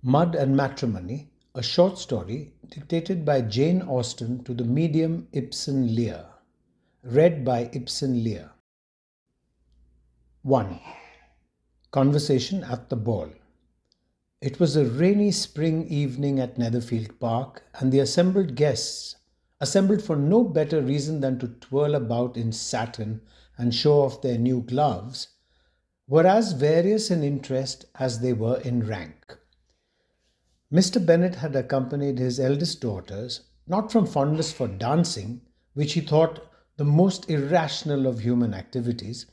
Mud and Matrimony, a short story dictated by Jane Austen to the medium Ibsen Lear. Read by Ibsen Lear. 1. Conversation at the ball. It was a rainy spring evening at Netherfield Park, and the assembled guests, assembled for no better reason than to twirl about in satin and show off their new gloves, were as various in interest as they were in rank. Mr. Bennet had accompanied his eldest daughters, not from fondness for dancing, which he thought the most irrational of human activities,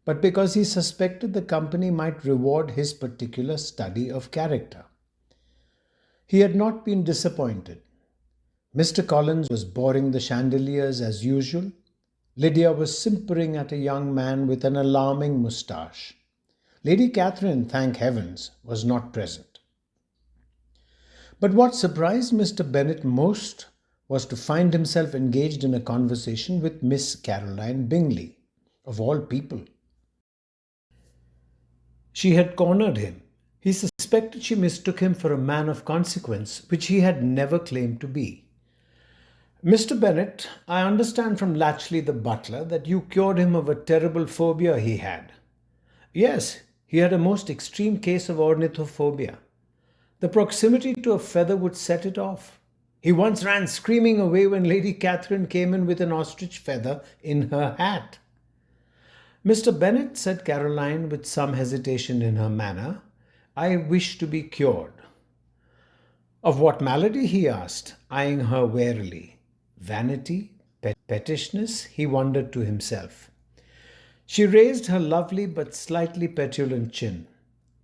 but because he suspected the company might reward his particular study of character. He had not been disappointed. Mr. Collins was boring the chandeliers as usual. Lydia was simpering at a young man with an alarming moustache. Lady Catherine, thank heavens, was not present. But what surprised Mr. Bennet most was to find himself engaged in a conversation with Miss Caroline Bingley, of all people. She had cornered him. He suspected she mistook him for a man of consequence, which he had never claimed to be. "Mr. Bennet, I understand from Latchley the butler that you cured him of a terrible phobia he had." "Yes, he had a most extreme case of ornithophobia. The proximity to a feather would set it off. He once ran screaming away when Lady Catherine came in with an ostrich feather in her hat." "Mr. Bennet," said Caroline with some hesitation in her manner, "I wish to be cured." "Of what malady?" he asked, eyeing her warily. Vanity? Pettishness? He wondered to himself. She raised her lovely but slightly petulant chin.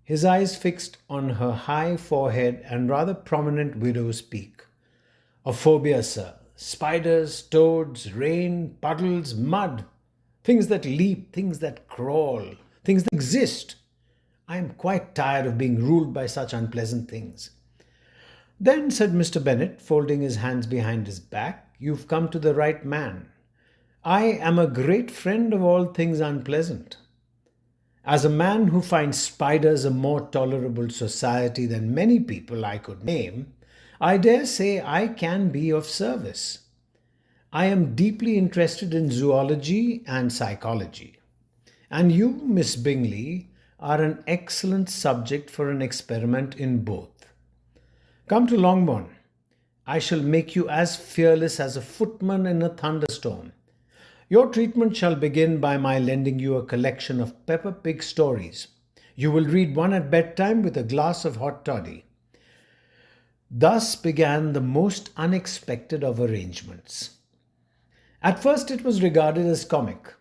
His eyes fixed on her high forehead and rather prominent widow's peak. "A phobia, sir. Spiders, toads, rain, puddles, mud. Things that leap, things that crawl, things that exist. I am quite tired of being ruled by such unpleasant things." "Then," said Mr. Bennet, folding his hands behind his back, "you've come to the right man. I am a great friend of all things unpleasant. As a man who finds spiders a more tolerable society than many people I could name, I dare say I can be of service. I am deeply interested in zoology and psychology. And you, Miss Bingley, are an excellent subject for an experiment in both. Come to Longbourn. I shall make you as fearless as a footman in a thunderstorm. Your treatment shall begin by my lending you a collection of Peppa Pig stories. You will read one at bedtime with a glass of hot toddy." Thus began the most unexpected of arrangements. At first it was regarded as comic.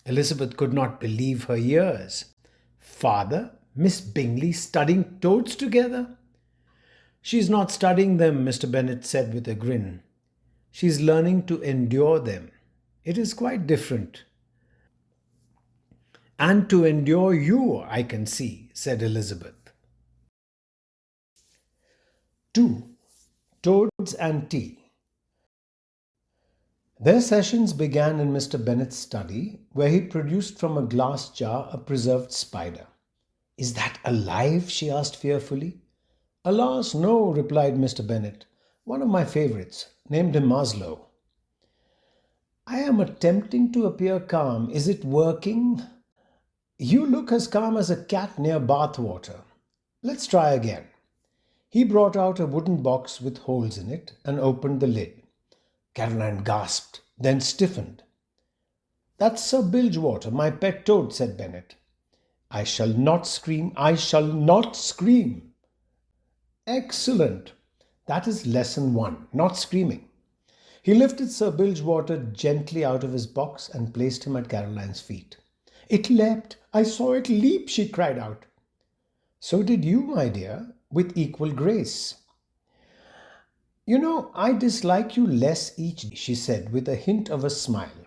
Elizabeth could not believe her ears. Father, Miss Bingley studying toads together? "She's not studying them," Mr. Bennet said with a grin. "She's learning to endure them. It is quite different." "And to endure you, I can see," said Elizabeth. 2. Toads and Tea. Their sessions began in Mr. Bennet's study, where he produced from a glass jar a preserved spider. "Is that alive?" she asked fearfully. "Alas, no," replied Mr. Bennet. "One of my favourites. Named him Maslow." "I am attempting to appear calm. Is it working?" "You look as calm as a cat near bath water. Let's try again." He brought out a wooden box with holes in it and opened the lid. Caroline gasped, then stiffened. "That's Sir Bilgewater, my pet toad," said Bennet. "I shall not scream. I shall not scream." "Excellent. That is lesson 1, not screaming." He lifted Sir Bilgewater gently out of his box and placed him at Caroline's feet. "It leapt. I saw it leap," she cried out. "So did you, my dear, with equal grace." "You know, I dislike you less each day," she said with a hint of a smile.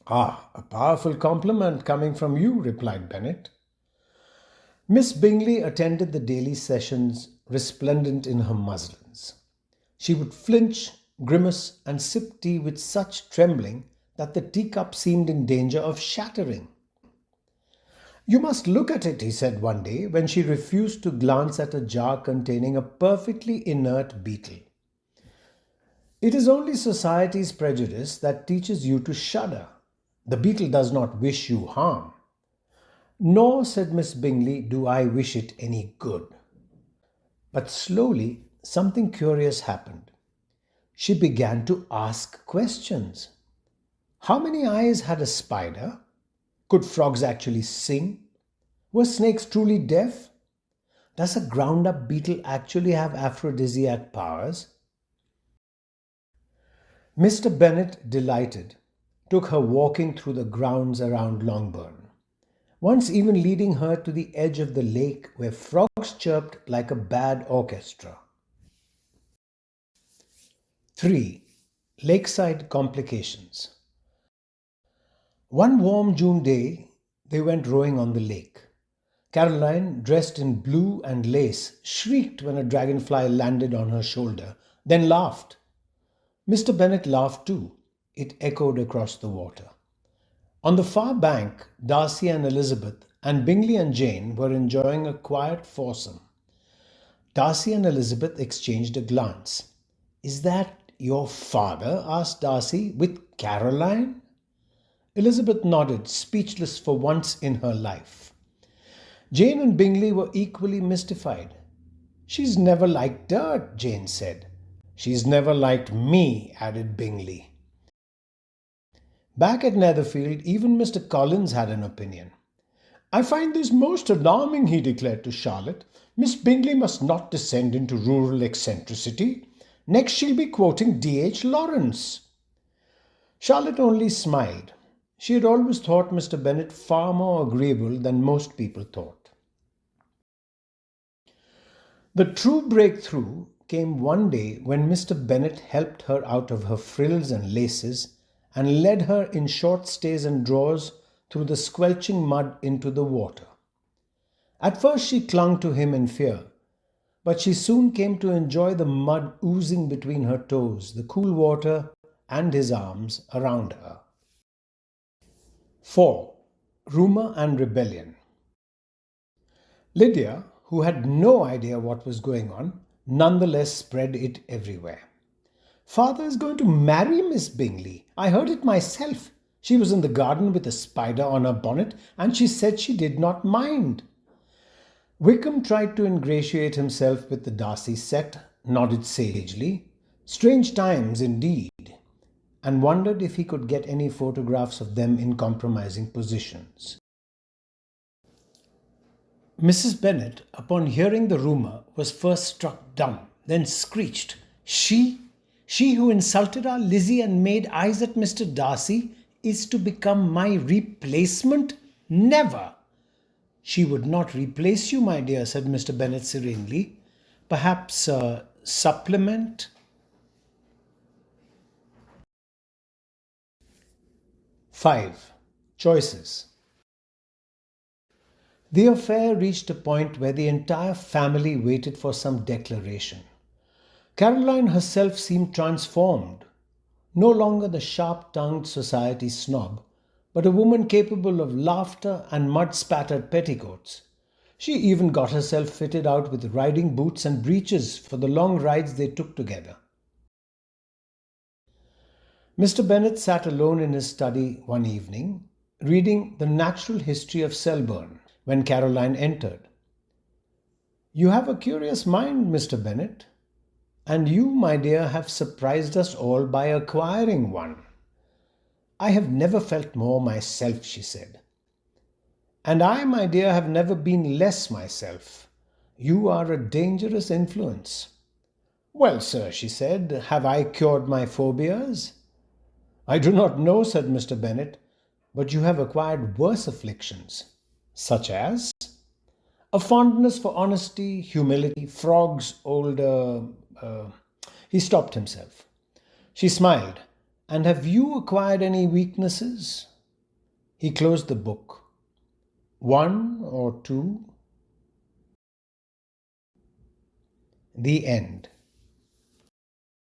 "Ah, a powerful compliment coming from you," replied Bennet. Miss Bingley attended the daily sessions resplendent in her muslins. She would flinch, grimace, and sip tea with such trembling that the teacup seemed in danger of shattering. You must look at it, he said one day when she refused to glance at a jar containing a perfectly inert beetle. It is only society's prejudice that teaches you to shudder. The beetle does not wish you harm. Nor, said Miss Bingley, do I wish it any good. But slowly something curious happened. She began to ask questions. How many eyes had a spider? Could frogs actually sing? Were snakes truly deaf? Does a ground up beetle actually have aphrodisiac powers? Mr. Bennet, delighted, took her walking through the grounds around Longbourn, once even leading her to the edge of the lake where frogs chirped like a bad orchestra. 3. Lakeside Complications. One warm June day, they went rowing on the lake. Caroline, dressed in blue and lace, shrieked when a dragonfly landed on her shoulder, then laughed. Mr. Bennet laughed too. It echoed across the water. On the far bank, Darcy and Elizabeth and Bingley and Jane were enjoying a quiet foursome. Darcy and Elizabeth exchanged a glance. "Is that your father?" asked Darcy. "With Caroline?" Elizabeth nodded, speechless for once in her life. Jane and Bingley were equally mystified. "She's never liked dirt," Jane said. "She's never liked me," added Bingley. Back at Netherfield, even Mr. Collins had an opinion. "I find this most alarming," he declared to Charlotte. "Miss Bingley must not descend into rural eccentricity. Next she'll be quoting D.H. Lawrence." Charlotte only smiled. She had always thought Mr. Bennet far more agreeable than most people thought. The true breakthrough came one day when Mr. Bennet helped her out of her frills and laces and led her in short stays and drawers through the squelching mud into the water. At first she clung to him in fear, but she soon came to enjoy the mud oozing between her toes, the cool water, and his arms around her. 4. Rumour and Rebellion. Lydia, who had no idea what was going on, nonetheless spread it everywhere. "Father is going to marry Miss Bingley. I heard it myself. She was in the garden with a spider on her bonnet, and she said she did not mind." Wickham tried to ingratiate himself with the Darcy set, nodded sagely, "Strange times indeed," and wondered if he could get any photographs of them in compromising positions. Mrs. Bennet, upon hearing the rumour, was first struck dumb, then screeched, She who insulted our Lizzie and made eyes at Mr. Darcy is to become my replacement? Never!" "She would not replace you, my dear," said Mr. Bennet serenely. "Perhaps a supplement?" 5. Choices. The affair reached a point where the entire family waited for some declaration. Caroline herself seemed transformed, no longer the sharp-tongued society snob, but a woman capable of laughter and mud-spattered petticoats. She even got herself fitted out with riding boots and breeches for the long rides they took together. Mr. Bennet sat alone in his study one evening, reading The Natural History of Selborne, when Caroline entered. "You have a curious mind, Mr. Bennet. And you, my dear, have surprised us all by acquiring one." "I have never felt more myself," she said. "And I, my dear, have never been less myself. You are a dangerous influence." "Well, sir," she said, "have I cured my phobias?" "I do not know," said Mr. Bennet, "but you have acquired worse afflictions." "Such as?" "A fondness for honesty, humility, frogs, He stopped himself. She smiled. "And have you acquired any weaknesses?" He closed the book. "One or two." The end.